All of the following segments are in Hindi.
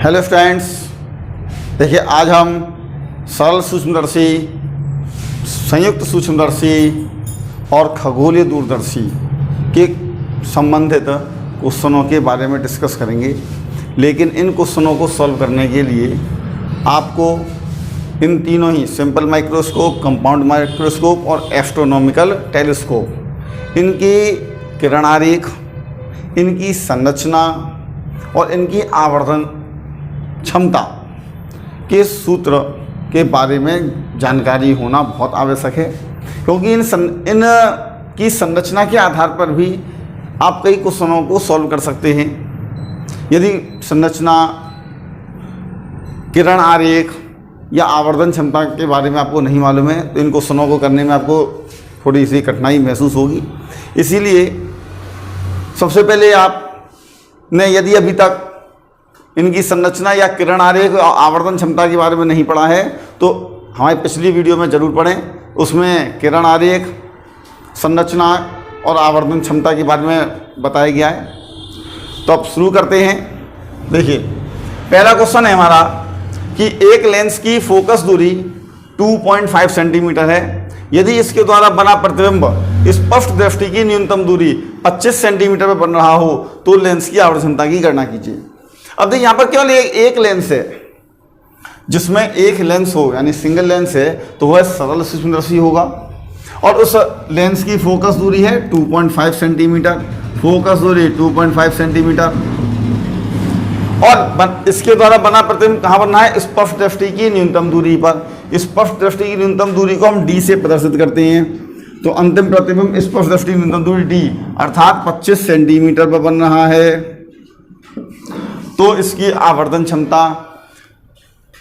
हेलो फ्रेंड्स, देखिए आज हम सरल सूक्ष्मदर्शी, संयुक्त सूक्ष्मदर्शी और खगोलीय दूरदर्शी के संबंधित क्वेश्चनों के बारे में डिस्कस करेंगे। लेकिन इन क्वेश्चनों को सॉल्व करने के लिए आपको इन तीनों ही सिंपल माइक्रोस्कोप, कंपाउंड माइक्रोस्कोप और एस्ट्रोनॉमिकल टेलीस्कोप, इनकी किरण आरेख, इनकी संरचना और इनकी आवर्धन क्षमता के सूत्र के बारे में जानकारी होना बहुत आवश्यक है, क्योंकि इन की संरचना के आधार पर भी आप कई क्वेश्चनों को सॉल्व कर सकते हैं। यदि संरचना, किरण आरेख या आवर्धन क्षमता के बारे में आपको नहीं मालूम है तो इन क्वेश्चनों को करने में आपको थोड़ी सी कठिनाई महसूस होगी। इसीलिए सबसे पहले आपने यदि अभी तक इनकी संरचना या किरण आरेख और आवर्धन क्षमता के बारे में नहीं पढ़ा है तो हमारी पिछली वीडियो में ज़रूर पढ़ें। उसमें किरण आरेख, संरचना और आवर्धन क्षमता के बारे में बताया गया है। तो अब शुरू करते हैं। देखिए, पहला क्वेश्चन है हमारा कि एक लेंस की फोकस दूरी 2.5 सेंटीमीटर है। यदि इसके द्वारा बना प्रतिबिंब स्पष्ट दृष्टि की न्यूनतम दूरी 25 सेंटीमीटर पर बन रहा हो तो लेंस की आवर्धन क्षमता की गणना कीजिए। अब देखिए, यहाँ पर केवल एक लेंस है, जिसमें एक लेंस हो यानी सिंगल लेंस है तो वह सरल सूक्ष्मदर्शी होगा और उस लेंस की फोकस दूरी है 2.5 सेंटीमीटर। फोकस दूरी 2.5 सेंटीमीटर और इसके द्वारा बना प्रतिबिंब कहाँ बनना है? स्पष्ट दृष्टि की न्यूनतम दूरी पर। स्पष्ट दृष्टि की न्यूनतम दूरी को हम डी से प्रदर्शित करते हैं। तो अंतिम प्रतिबिंब स्पष्ट दृष्टि की न्यूनतम दूरी डी अर्थात 25 सेंटीमीटर पर बन रहा है। तो इसकी आवर्धन क्षमता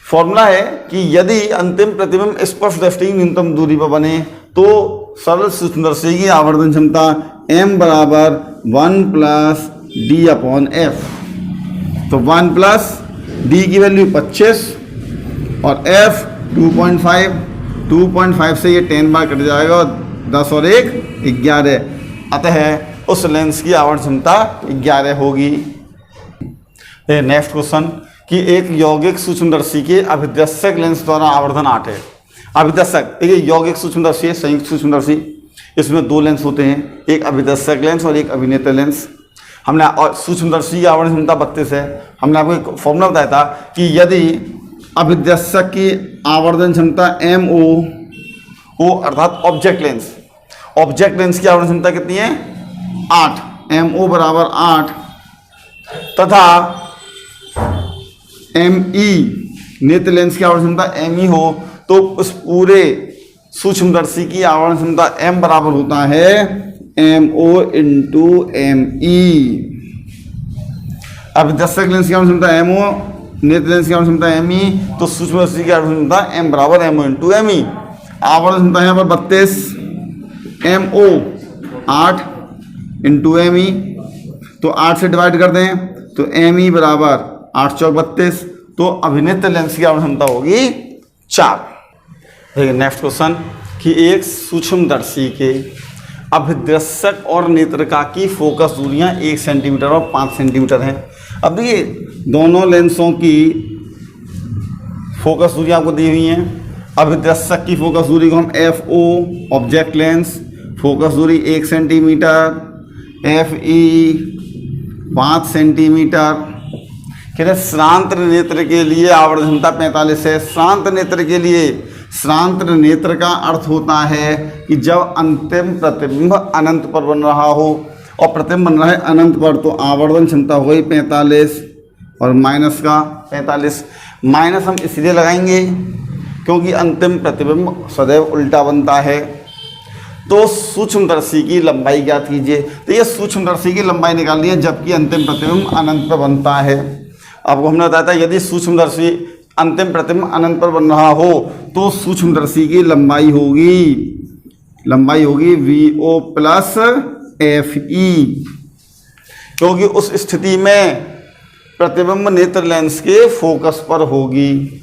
फॉर्मूला है कि यदि अंतिम प्रतिबिंब स्पष्ट दृष्टि की न्यूनतम दूरी पर बने तो सरल सूक्ष्मदर्शी की आवर्धन क्षमता m बराबर 1 प्लस डी अपॉन एफ। तो 1 प्लस डी की वैल्यू 25 और f 2.5 से ये 10 बार कट जाएगा और 10 और 1 11। अतः उस लेंस की आवर्धन क्षमता 11 होगी। नेक्स्ट क्वेश्चन कि एक यौगिक सूक्ष्मदर्शी के अभिदर्शक लेंस द्वारा आवर्धन 8 है। अभिदर्शक, देखिए यौगिक सूक्ष्मदर्शी है, संयुक्त सूक्ष्मदर्शी, इसमें दो लेंस होते हैं, एक अभिदर्शक लेंस और एक अभिनेत्र लेंस। हमने सूक्ष्मदर्शी की आवर्धन क्षमता 32 है। हमने आपको एक फॉर्मूला बताया था कि यदि अभिदर्शक की आवर्धन क्षमता MO अर्थात ऑब्जेक्ट लेंस की आवर्धन क्षमता कितनी है? 8, MO बराबर 8 तथा ME नेत्र लेंस की आवर्धन क्षमता ME हो तो उस पूरे सूक्ष्मदर्शी की आवर्धन क्षमता M बराबर होता है MO इंटू ME। अभिदर्शक लेंस की आवर्धन क्षमता MO, नेत्र लेंस की आवर्धन क्षमता ME, तो सूक्ष्मदर्शी की आवर्धन क्षमता M बराबर MO इंटू ME। आवर्धन क्षमता यहाँ पर 32, MO 8 इंटू ME, तो 8 से डिवाइड कर दें तो ME बराबर 8 चौक 32, तो अभिनेत्र लेंस की आवर्धन क्षमता होगी 4। देखिए नेक्स्ट क्वेश्चन कि एक सूक्ष्मदर्शी के अभिदर्शक और नेत्रिका की फोकस दूरियां 1 सेंटीमीटर और 5 सेंटीमीटर हैं। अब देखिए दोनों लेंसों की फोकस दूरी आपको दी हुई हैं। अभिदर्शक की फोकस दूरी को हम FO ऑब्जेक्ट लेंस फोकस दूरी 1 सेंटीमीटर, FE 5 सेंटीमीटर। कहते श्रांत नेत्र के लिए आवर्धन क्षमता 45 है। श्रांत नेत्र का अर्थ होता है कि जब अंतिम प्रतिबिंब अनंत पर बन रहा हो और प्रतिबिंब बन रहा है अनंत पर तो आवर्धन क्षमता हो गई 45 और माइनस का 45। माइनस हम इसलिए लगाएंगे क्योंकि अंतिम प्रतिबिंब सदैव उल्टा बनता है। तो सूक्ष्मदर्शी की लंबाई ज्ञात कीजिए। तो ये सूक्ष्मदर्शी की लंबाई निकालनी है जबकि अंतिम प्रतिबिंब अनंत पर बनता है। आपको हमने बताया था यदि सूक्ष्मदर्शी अंतिम प्रतिबिंब अनंत पर बन रहा हो तो सूक्ष्मदर्शी की लंबाई होगी VO प्लस FE, क्योंकि उस स्थिति में प्रतिबिंब नेत्र लेंस के फोकस पर होगी।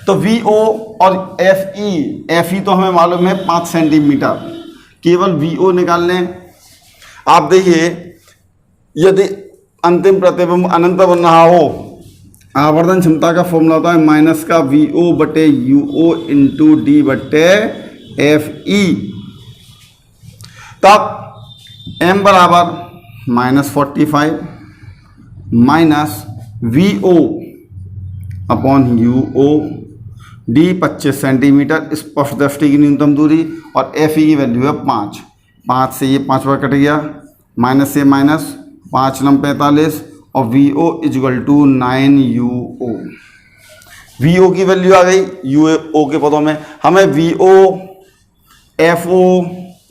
तो VO और FE तो हमें मालूम है 5 सेंटीमीटर, केवल VO निकाल लें। आप देखिए यदि अंतिम प्रतिबिंब अनंत बन रहा हो आवर्धन क्षमता का फॉर्मूला होता है माइनस का VO बटे UO इंटू D बटे FE। तब M बराबर -45 minus VO upon UO, D 25 centimetre स्पष्ट दृष्टि की न्यूनतम दूरी, और FE की वैल्यू है 5। 5 से ये 5 बार कट गया, माइनस से माइनस, 5 9 45, और VO equal to 9 UO। VO की वैल्यू आ गई UO के पदों में। हमें VO FO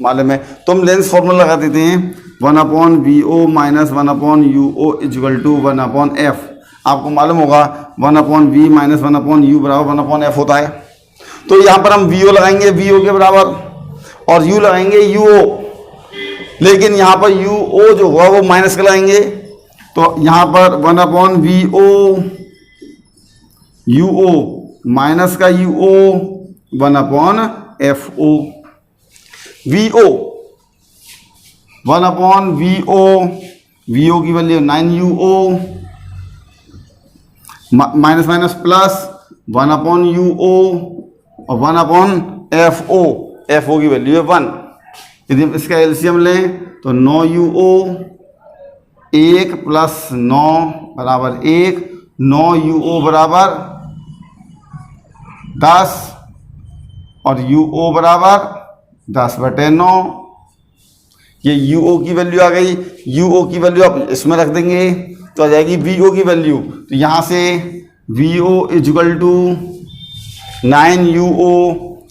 मालूम है, तो हम लेंस फॉर्मूला लगा देते हैं 1/VO minus 1/UO is equal to 1/F। आपको मालूम होगा 1/V माइनस 1/U बराबर 1/F होता है। तो यहाँ पर हम VO लगाएंगे VO के बराबर, और U लगाएंगे UO, लेकिन यहाँ पर UO जो हुआ वो माइनस का लगाएंगे, तो यहाँ पर 1/VO UO माइनस का UO 1/FO। VO 1/VO, VO की value 9 UO minus minus plus 1/UO और 1/FO। FO की वैल्यू है 1। यदि हम इसका एलसीएम लें तो 9 UO 1 प्लस 9 बराबर 1, 9 UO बराबर 10 और UO बराबर 10/9। ये UO की वैल्यू आ गई। UO की वैल्यू आप इसमें रख देंगे तो आ जाएगी VO की वैल्यू। तो यहाँ से VO इजगल टू 9 UO,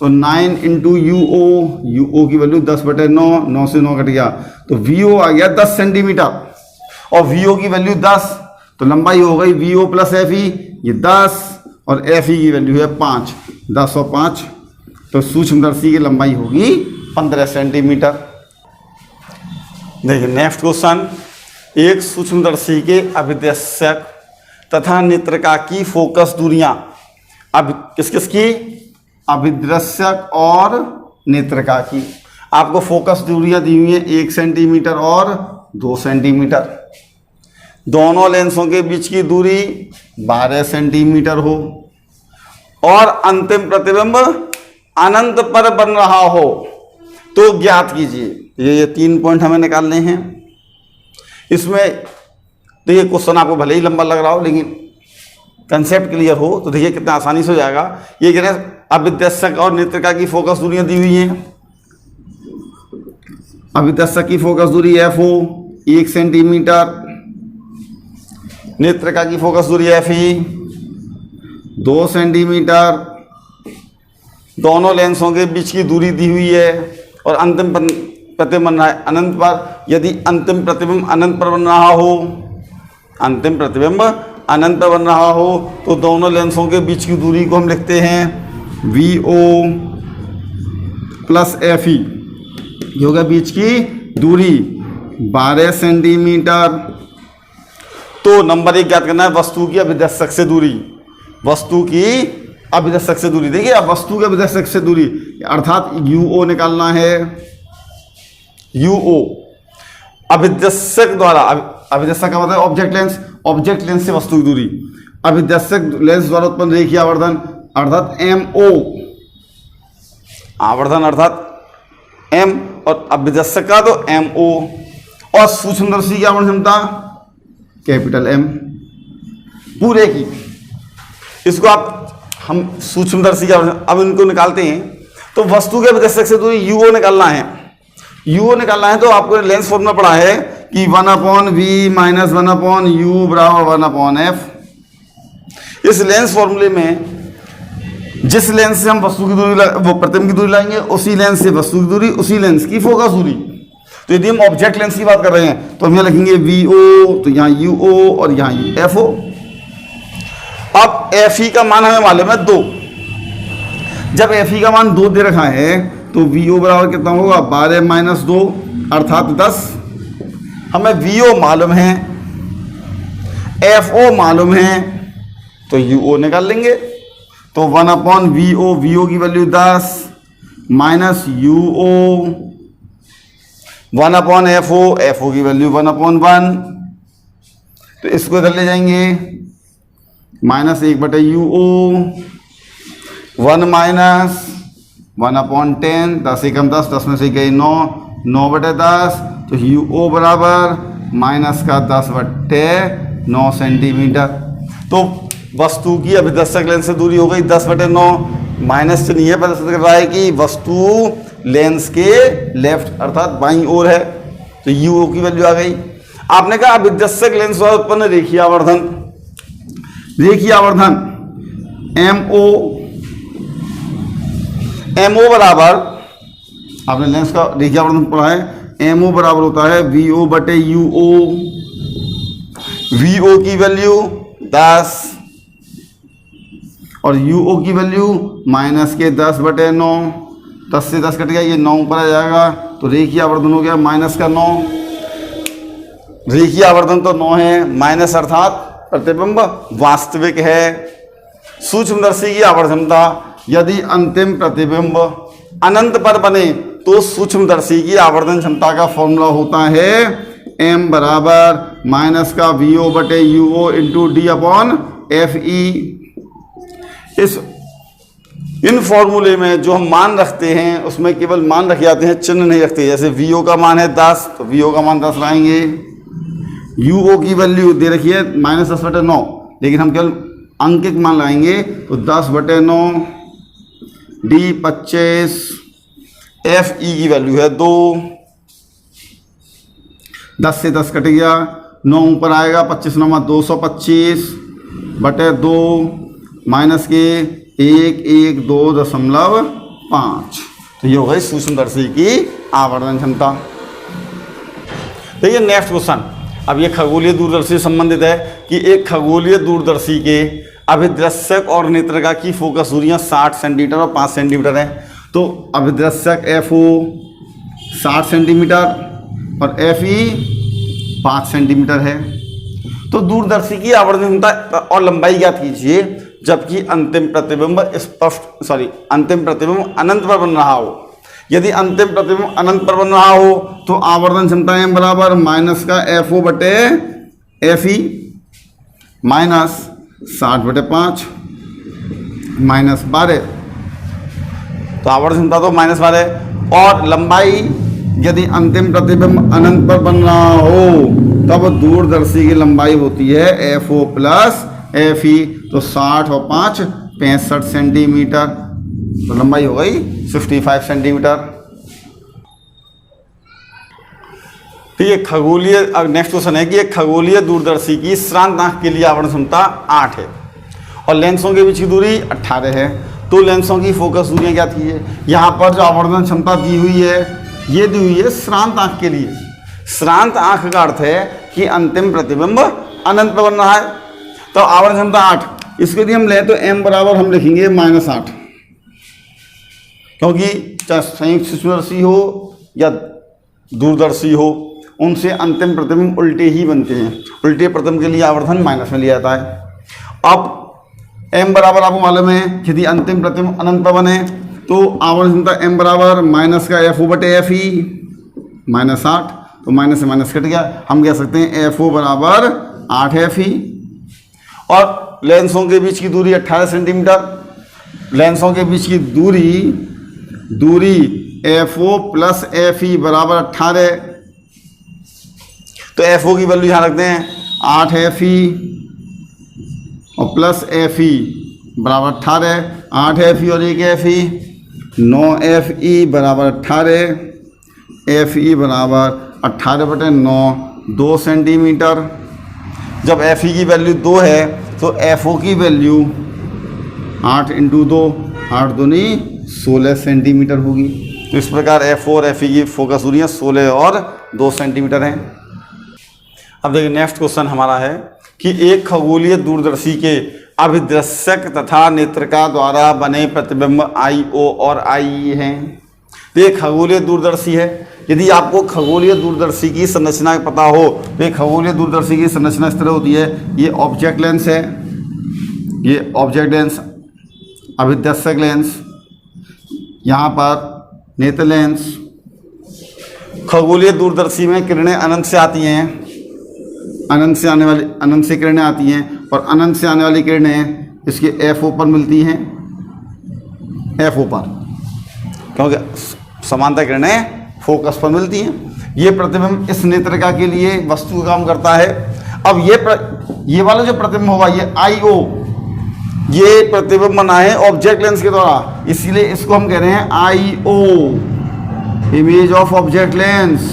तो 9 इंटू UO की वैल्यू 10/9, 9 से 9 कट गया, तो VO आ गया 10 सेंटीमीटर, और VO की वैल्यू 10, तो लंबाई हो गई VO प्लस FE, ये 10, और FE की वैल्यू है 5, 10 और 5, तो सूक्ष्मदर्शी की लंबाई होगी 15 सेंटीमीटर। देखिए नेक्स्ट क्वेश्चन, एक सूक्ष्मदर्शी के अभिदर्शक तथा नेत्रिका की फोकस दूरियां, अब किस किस की, अभिदर्शक और नेत्रिका की। आपको फोकस दूरियां दी हुई हैं 1 सेंटीमीटर और 2 सेंटीमीटर। दोनों लेंसों के बीच की दूरी 12 सेंटीमीटर हो, और अंतिम प्रतिबिंब अनंत पर बन रहा हो तो ज्ञात कीजिए। ये 3 पॉइंट हमें निकालने हैं। इसमें देखिए क्वेश्चन आपको भले ही लंबा लग रहा हो, लेकिन कंसेप्ट क्लियर हो तो देखिए कितना आसानी से हो जाएगा। ये कह रहे हैं अभिदर्शक और नेत्रिका की फोकस दूरियां दी हुई हैं। अभिदर्शक की फोकस दूरी FO 1 सेंटीमीटर, नेत्रिका की फोकस दूरी FE 2 सेंटीमीटर। दोनों लेंसों के बीच की दूरी दी हुई है, और अंतिम प्रतिबिंब बन रहा है अनंत पर। यदि अंतिम प्रतिबिंब अनंत पर बन रहा हो, अंतिम प्रतिबिंब अनंत पर बन रहा हो, तो दोनों लेंसों के बीच की दूरी को हम लिखते हैं VO प्लस FE। ये होगा बीच की दूरी 12 सेंटीमीटर। तो नंबर 1 ज्ञात करना है वस्तु की अभिदर्शक से दूरी। वस्तु की अभिदर्शक से दूरी, देखिए अब वस्तु के अभिदर्शक से दूरी अर्थात UO निकालना है। UO अभिदर्शक द्वारा, अभिदर्शक का मतलब ऑब्जेक्ट लेंस, ऑब्जेक्ट लेंस से वस्तु की दूरी, अभिदर्शक लेंस द्वारा उत्पन्न रेखीय आवर्धन अर्थात MO, आवर्धन अर्थात M, और अभिदर्शक का तो MO, और सूक्ष्मदर्शी की आवर्धन क्षमता कैपिटल M पूरे की। इसको आप हम सूक्ष्मदर्शी का अब इनको निकालते हैं। तो वस्तु के अभिदर्शक से दूरी UO निकालना है। UO निकालना है तो आपको लेंस फॉर्मूला पड़ा है कि 1/V माइनस 1/U बराबर 1/F। इस लेंस फॉर्मूले में जिस लेंस से हम वस्तु की दूरी वो प्रतिबिंब की दूरी लाएंगे, उसी लेंस से वस्तु की दूरी, उसी लेंस की फोकस दूरी। तो यदि हम ऑब्जेक्ट लेंस की बात कर रहे हैं तो हम यहाँ लिखेंगे VO, तो यहाँ UO और यहाँ FO। अब FE का मान हमें मालूम है 2। जब FE का मान 2 दे रखा है तो VO बराबर कितना होगा 12 माइनस 2 अर्थात 10। हमें VO मालूम है, FO मालूम है, तो UO निकाल लेंगे। तो 1/VO, VO की value 10 minus UO 1/FO, FO की वैल्यू 1/1। तो इसको इधर ले जाएंगे, माइनस 1/UO, 1 माइनस 1/10, 10 एकम 10, 10 में से गई 9, 9/10, तो UO बराबर माइनस का 10/9 सेंटीमीटर। तो वस्तु की अभिदर्शक लेंस से दूरी हो गई 10/9, माइनस से नहीं है, पता कर रहा है कि वस्तु लेंस के लेफ्ट अर्थात बाईं ओर है, तो UO की वैल्यू आ गई। आपने कहा अभिदर्शक लेंस द्वारा उत्पन्न रेखीय आवर्धन, रेखीय आवर्धन MO बराबर, आपने लेंस का रेखीय आवर्धन पढ़ा है, MO बराबर होता है VO/UO, VO की वैल्यू 10 और UO की वैल्यू माइनस के 10/9, 10 से 10 कट गया, ये 9 ऊपर आ जाएगा, तो रेखीय आवर्धन हो गया माइनस का 9। रेखीय आवर्धन तो 9 है, माइनस अर्थात प्रतिबिंब वास्तविक है। सूक्ष्मदर्शी की आवर्धनता, यदि अंतिम प्रतिबिंब अनंत पर बने तो सूक्ष्मदर्शी की आवर्धन क्षमता का फॉर्मूला होता है M बराबर माइनस का VO/UO इंटू D/FE। इन फॉर्मूले में जो हम मान रखते हैं उसमें केवल मान रखे जाते हैं, चिन्ह नहीं रखते। जैसे VO का मान है 10, तो VO का मान 10 लाएंगे। UO की वैल्यू दे रखी है माइनस 10/9, लेकिन हम केवल अंकित मान लगाएंगे, तो 10/9, D 25, FE की वैल्यू है 2, 10 से 10 कट गया, 9 ऊपर आएगा, 25 9 225/2 माइनस के 112.5। तो ये हो गई सूक्ष्मदर्शी की आवर्धन क्षमता। देखिए नेक्स्ट क्वेश्चन, अब ये खगोलीय दूरदर्शी से संबंधित है कि एक खगोलीय दूरदर्शी के अभिदर्शक और नेत्रिका की फोकस दूरियां 60 सेंटीमीटर और 5 सेंटीमीटर है। तो अभिदर्शक FO 60 सेंटीमीटर और FE 5 सेंटीमीटर है। तो दूरदर्शी की आवर्धन क्षमता और लंबाई ज्ञात कीजिए जबकि अंतिम प्रतिबिंब अनंत पर बन रहा हो। यदि अंतिम प्रतिबिंब अनंत पर बन रहा हो तो आवर्धन क्षमता M बराबर माइनस का FO/FE माइनस 60/5 माइनस 12, तो आवर्धन क्षमता तो माइनस 12। और लंबाई, यदि अंतिम प्रतिबिंब अनंत पर बन रहा हो तब दूरदर्शी की लंबाई होती है FO+FE, तो 60 और 5 65 सेंटीमीटर, तो लंबाई हो गई 55 सेंटीमीटर। ठीक है, खगोलीय, अब नेक्स्ट क्वेश्चन है कि एक खगोलीय दूरदर्शी की श्रांत आंख के लिए आवर्धन क्षमता 8 है और लेंसों के बीच की दूरी 18 है। तो लेंसों की फोकस दूरियां क्या थी? यहाँ पर जो आवर्धन क्षमता दी हुई है ये दी हुई है श्रांत आंख के लिए। श्रांत आंख का अर्थ है कि अंतिम प्रतिबिंब अनंत पर बन रहा है, तो आवर्धन क्षमता 8। इसके लिए हम लें तो M बराबर हम लिखेंगे -8, क्योंकि चाहे संयुक्त सूक्ष्मदर्शी हो या दूरदर्शी हो उनसे अंतिम प्रतिबिंब उल्टे ही बनते हैं। उल्टे प्रतिबिंब के लिए आवर्धन माइनस में लिया जाता है। अब M बराबर आपको मालूम है यदि अंतिम प्रतिबिंब अनंत पर बने तो आवर्धन क्षमता M बराबर माइनस का FO/FE -8, तो माइनस से माइनस कट गया, हम कह सकते हैं FO बराबर 8FE। और लेंसों के बीच की दूरी 18 सेंटीमीटर, लेंसों के बीच की दूरी FO+FE बराबर 18, तो FO की वैल्यू यहाँ रखते हैं 8FE और प्लस FE बराबर 18, 8FE और 1FE 9FE बराबर 18, FE बराबर 18/9 2 सेंटीमीटर। जब FE की वैल्यू 2 है तो FO की वैल्यू 8 × 2 8 दूनी 16 सेंटीमीटर होगी। तो इस प्रकार FO और FE की फोकस दूरियां 16 और 2 सेंटीमीटर हैं। अब देखिए नेक्स्ट क्वेश्चन हमारा है कि एक खगोलीय दूरदर्शी के अभिदर्शक तथा नेत्रिका द्वारा बने प्रतिबिंब IO और IE हैं। तो ये खगोलीय दूरदर्शी है। यदि आपको खगोलीय दूरदर्शी की संरचना पता हो तो ये खगोलीय दूरदर्शी की संरचना इस तरह होती है। ये ऑब्जेक्ट लेंस है, ये ऑब्जेक्ट लेंस, अभिदर्शक लेंस, यहाँ पर नेत्र लेंस। खगोलीय दूरदर्शी में किरणें अनंत से आती हैं, अनंत से किरणें आती हैं और अनंत से आने वाली किरणें इसके FO पर मिलती हैं, FO पर, क्योंकि समांतर किरणें फोकस पर मिलती हैं। ये प्रतिबिंब इस नेत्रिका के लिए वस्तु का काम करता है। अब ये वाला जो प्रतिबिंब होगा ये IO, ये प्रतिबिंब बना है ऑब्जेक्ट लेंस के द्वारा, इसीलिए इसको हम कह रहे हैं IO, image of object lens.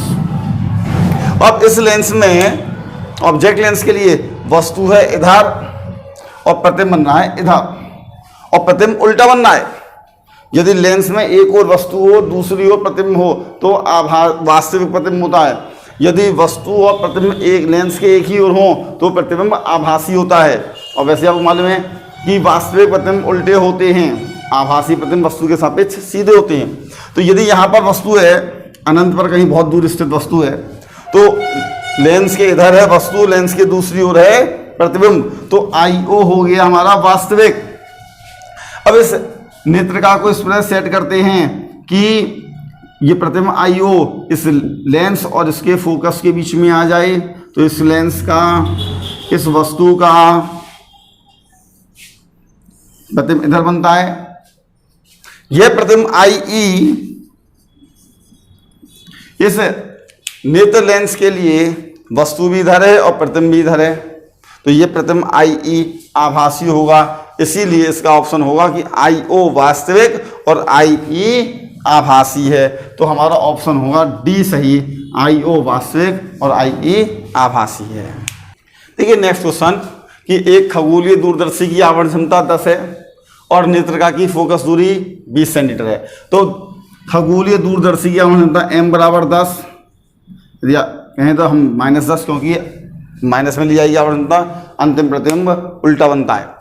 अब इस लेंस में, ऑब्जेक्ट लेंस के लिए वस्तु है इधर और प्रतिबिंब बन रहा है इधर, और प्रतिबिंब उल्टा बन रहा है। यदि लेंस में एक और वस्तु हो, दूसरी ओर प्रतिबिंब हो, तो वास्तविक प्रतिबिंब होता है। यदि वस्तु और प्रतिबिंब एक लेंस के एक ही ओर हो तो प्रतिबिंब आभासी होता है। और वैसे आपको मालूम है कि वास्तविक प्रतिबिंब उल्टे होते हैं, आभासी प्रतिबिंब वस्तु के सापेक्ष सीधे होते हैं। तो यदि यहाँ पर वस्तु है, अनंत पर कहीं बहुत दूर स्थित वस्तु है, तो लेंस के इधर है वस्तु, लेंस के दूसरी ओर है प्रतिबिंब, तो IO हो गया हमारा वास्तविक। अब इस नेत्रिका को इस तरह सेट करते हैं कि ये प्रतिबिंब IO इस लेंस और इसके फोकस के बीच में आ जाए, तो इस लेंस का, इस वस्तु का प्रतिबिंब इधर बनता है। यह प्रतिबिंब IE इस नेत्र लेंस के लिए वस्तु भी इधर है और प्रतिबिंब भी इधर है, तो ये प्रतिबिंब IE आभासी होगा। इसीलिए इसका ऑप्शन होगा कि IO वास्तविक और IE आभासी है। तो हमारा ऑप्शन होगा D सही, IO वास्तविक और IE आभासी है। देखिए नेक्स्ट क्वेश्चन कि एक खगोलीय दूरदर्शी की आवरण क्षमता 10 है और नेत्रिका की फोकस दूरी 20 सेंटीमीटर है। तो खगोलीय दूरदर्शी की आवरण क्षमता m बराबर 10, यदि कहें तो हम -10, क्योंकि माइनस में ली जाएगी आवरण क्षमता, अंतिम प्रतिबिंब उल्टा बनता है।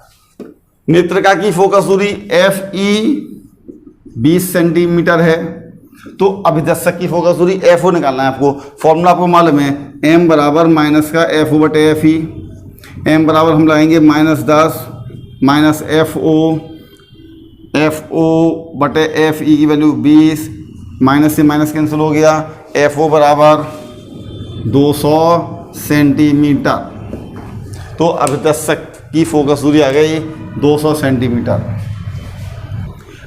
नेत्रिका की फोकस दूरी FE 20 सेंटीमीटर है, तो अभिदर्शक की फोकस दूरी FO निकालना है आपको। फॉर्मूला आपको मालूम है, m बराबर माइनस का FO बटे FE, m बराबर हम लगाएंगे -10 माइनस FO बटे FE की वैल्यू 20, माइनस से माइनस कैंसिल हो गया, FO बराबर 200 सेंटीमीटर। तो अभिदर्शक की फोकस दूरी आ गई 200 सेंटीमीटर।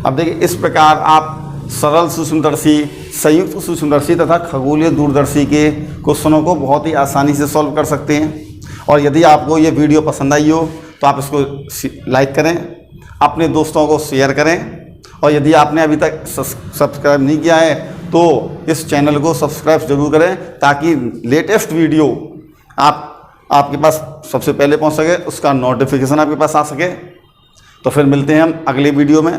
अब देखिए इस प्रकार आप सरल सूक्ष्मदर्शी, संयुक्त सूक्ष्मदर्शी तथा खगोलीय दूरदर्शी के क्वेश्चनों को बहुत ही आसानी से सॉल्व कर सकते हैं। और यदि आपको ये वीडियो पसंद आई हो तो आप इसको लाइक करें, अपने दोस्तों को शेयर करें, और यदि आपने अभी तक सब्सक्राइब नहीं किया है तो इस चैनल को सब्सक्राइब जरूर करें, ताकि लेटेस्ट वीडियो आपके पास सबसे पहले पहुंच सके, उसका नोटिफिकेशन आपके पास आ सके। तो फिर मिलते हैं हम अगले वीडियो में।